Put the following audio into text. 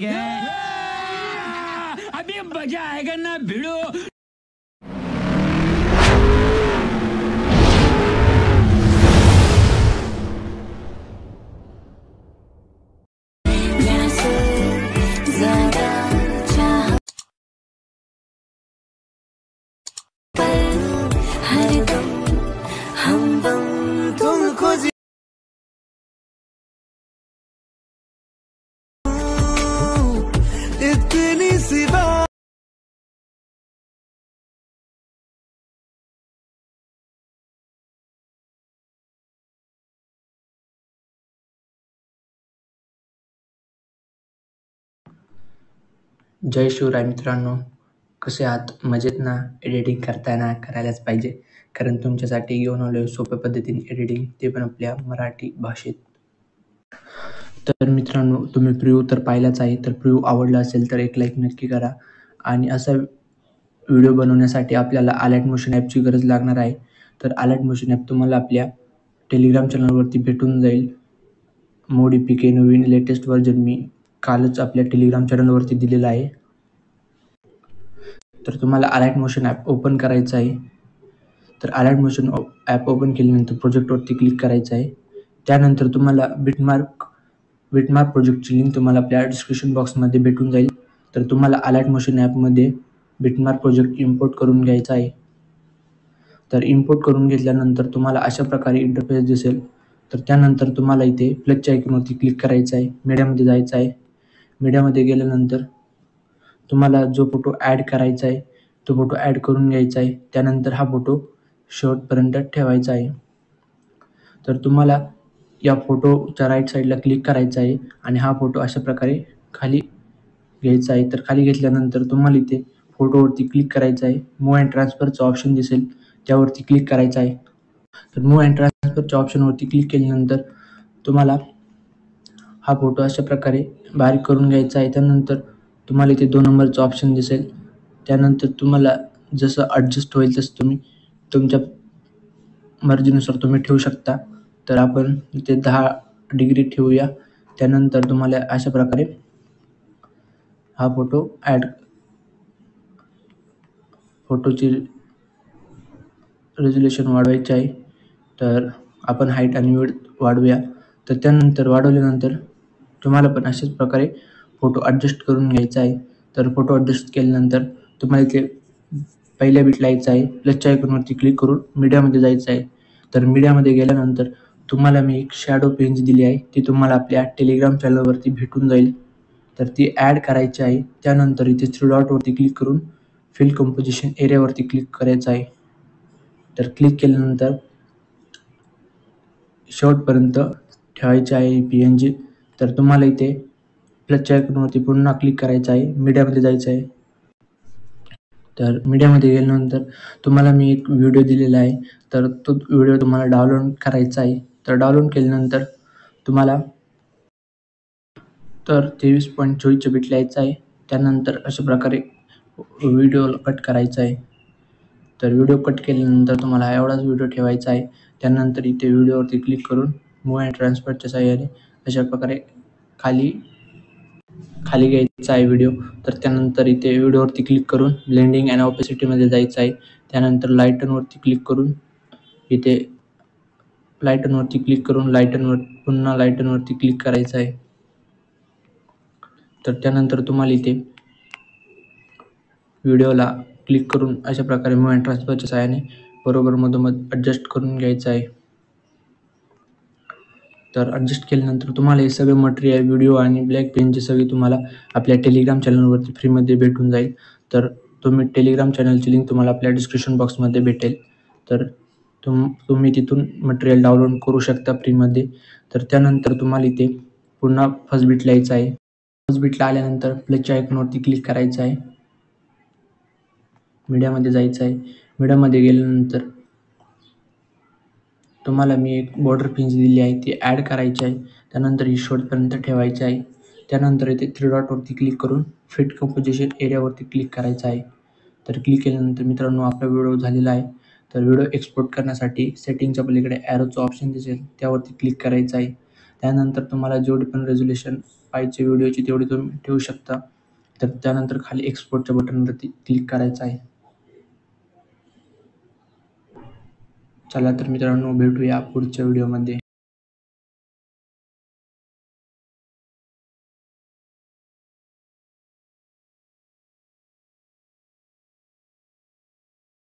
अभी मजा आएगा ना भिड़ो। इतनी सी बात जय शिवराय मित्रांनो, कसे आहात? मजेत ना? एडिटिंग करताना करायलाच पाहिजे, कारण तुमच्यासाठी घेऊन आलोय सोप्या पद्धतीने एडिटिंग, ते पण आपल्या मराठी भाषेत. तर मित्रांनो, तुम्ही प्रिव्ह्यू तर पाहिलाच आहे. तर प्रिव्ह्यू आवडला असेल तर एक लाईक नक्की करा. आणि असा व्हिडिओ बनवण्यासाठी आपल्याला अलर्ट मोशन ॲपची गरज लागणार आहे. तर अलर्ट मोशन ॲप तुम्हाला आपल्या टेलिग्राम चॅनलवरती भेटून जाईल. मोडीपीके नवीन लेटेस्ट व्हर्जन मी कालच आपल्या टेलिग्राम चॅनलवरती दिलेला आहे. तर तुम्हाला अलर्ट मोशन ॲप ओपन करायचं आहे. तर अलर्ट मोशन ॲप ओपन केल्यानंतर प्रोजेक्टवरती क्लिक करायचं आहे. त्यानंतर तुम्हाला बिटमार्क प्रोजेक्टची लिंक तुम्हाला आपल्या डिस्क्रिप्शन बॉक्समध्ये भेटून जाईल. तर तुम्हाला अलर्ट मोशन ॲपमध्ये बिटमार्क प्रोजेक्ट इम्पोर्ट करून घ्यायचा आहे. तर इम्पोर्ट करून घेतल्यानंतर तुम्हाला अशा प्रकारे इंटरफेस दिसेल. तर त्यानंतर तुम्हाला इथे प्लसच्या आयकॉनवरती क्लिक करायचं आहे. मीडियामध्ये जायचं आहे. मीडियामध्ये गेल्यानंतर तुम्हाला जो फोटो ॲड करायचा आहे तो फोटो ॲड करून घ्यायचा आहे. त्यानंतर हा फोटो शेवटपर्यंत ठेवायचा आहे. तर तुम्हाला या फोटोच्या राईट साईडला क्लिक करायचं आहे आणि हा फोटो अशा प्रकारे खाली घ्यायचा आहे. तर खाली घेतल्यानंतर तुम्हाला इथे फोटोवरती क्लिक करायचं आहे. मूव्ह अँड ट्रान्सफरचा ऑप्शन दिसेल, त्यावरती क्लिक करायचं आहे. तर मूव्ह अँड ट्रान्सफरच्या ऑप्शनवरती क्लिक केल्यानंतर तुम्हाला हा फोटो अशा प्रकारे बारीक करून घ्यायचा आहे. त्यानंतर तुम्हाला इथे 2 नंबरचं ऑप्शन दिसेल. त्यानंतर तुम्हाला जसं ॲडजस्ट होईल तसं तुम्ही तुमच्या मर्जीनुसार तुम्ही ठेवू शकता. तर आपण इथे 10 डिग्री ठेवूया. त्यानंतर तुम्हाला अशा प्रकारे हा फोटोची रेझोल्यूशन वाढवायची आहे. तर आपण हाईट आणि विड्थ वाढवूया. तर त्यानंतर वाढवल्यानंतर तुम्हाला पण अशाच प्रकारे फोटो ॲडजस्ट करून घ्यायचा आहे. तर फोटो ॲडजस्ट केल्यानंतर तुम्हाला इथे पहिल्या बिटला यायचं आहे. प्लसच्या आयकॉनवरती क्लिक करून मीडियामध्ये जायचं आहे. तर मीडियामध्ये गेल्यानंतर तुम्हाला मी एक शॅडो पेज दिली आहे, ती तुम्हाला आपल्या टेलिग्राम चॅनलवरती भेटून जाईल. तर ती ॲड करायची आहे. त्यानंतर इथे 3 डॉटवरती क्लिक करून फिल कंपोजिशन एरियावरती क्लिक करायचं आहे. तर क्लिक केल्यानंतर शेवटपर्यंत ठेवायची आहे PNG. तर तुम्हाला इथे प्लसच्या आयकॉनवरती पुन्हा क्लिक करायचं आहे. मीडियामध्ये जायचं आहे. तर मीडियामध्ये गेल्यानंतर तुम्हाला मी एक व्हिडिओ दिलेला आहे. तर तो व्हिडिओ तुम्हाला डाउनलोड करायचा आहे. तर डाउनलोड केल्यानंतर तुम्हाला 23.24 बिटला यायचं आहे. त्यानंतर अशा प्रकारे व्हिडिओला कट करायचा आहे. तर व्हिडिओ कट केल्यानंतर तुम्हाला एवढाच व्हिडिओ ठेवायचा आहे. त्यानंतर इथे व्हिडिओवरती क्लिक करून मूव्ह अँड ट्रान्सफरच्या साहाय्याने अशा प्रकारे खाली घ्यायचा आहे व्हिडिओ. तर त्यानंतर इथे व्हिडिओवरती क्लिक करून ब्लेंडिंग अँड ऑपेसिटीमध्ये जायचं आहे. त्यानंतर लाईटनवरती क्लिक करून इथे पुन्हा लाईटनवरती क्लिक करायचं आहे. तर त्यानंतर तुम्हाला इथे व्हिडिओला क्लिक करून अशा प्रकारे मूव्ह अँड ट्रान्सफरच्या साहाय्याने बरोबर मधोमध ॲडजस्ट करून घ्यायचं आहे. तर ॲडजस्ट केल्यानंतर तुम्हाला हे सगळे मटेरियल, व्हिडिओ आणि ब्लॅक पेनचे सगळे तुम्हाला आपल्या टेलिग्राम चॅनलवरती फ्रीमध्ये भेटून जाईल. तर तुम्ही टेलिग्राम चॅनलची लिंक तुम्हाला आपल्या डिस्क्रिप्शन बॉक्समध्ये भेटेल. तर तुम्ही तिथून मटेरियल डाउनलोड करू शकता फ्रीमध्ये. तर त्यानंतर तुम्हाला इथे पुन्हा फर्स्ट बीटला यायचं आहे. फर्स्ट बीटला आल्यानंतर प्लसच्या आयकॉनवरती क्लिक करायचं आहे. मीडियामध्ये जायचं आहे. मीडियामध्ये गेल्यानंतर तुम्हाला मी एक बॉर्डर पिन्स दिली आहे, ती ॲड करायची आहे. त्यानंतर ही शेवटपर्यंत ठेवायची आहे. त्यानंतर इथे 3 डॉटवरती क्लिक करून फिट कंपोजिशन एरियावरती क्लिक करायचं आहे. तर क्लिक केल्यानंतर मित्रांनो आपला व्हिडिओ झालेला आहे. तर व्हिडिओ एक्सपोर्ट करण्यासाठी सेटिंगच्या पलीकडे ॲरोचं ऑप्शन दिसेल, त्यावरती क्लिक करायचं आहे. त्यानंतर तुम्हाला जेवढी पण रेझोल्यूशन पाहिजे व्हिडिओची तेवढी तुम्ही ठेवू शकता. तर त्यानंतर खाली एक्सपोर्टच्या बटनवरती क्लिक करायचं आहे. चला तर मित्रांनो, भेटूया पुढच्या व्हिडिओमध्ये.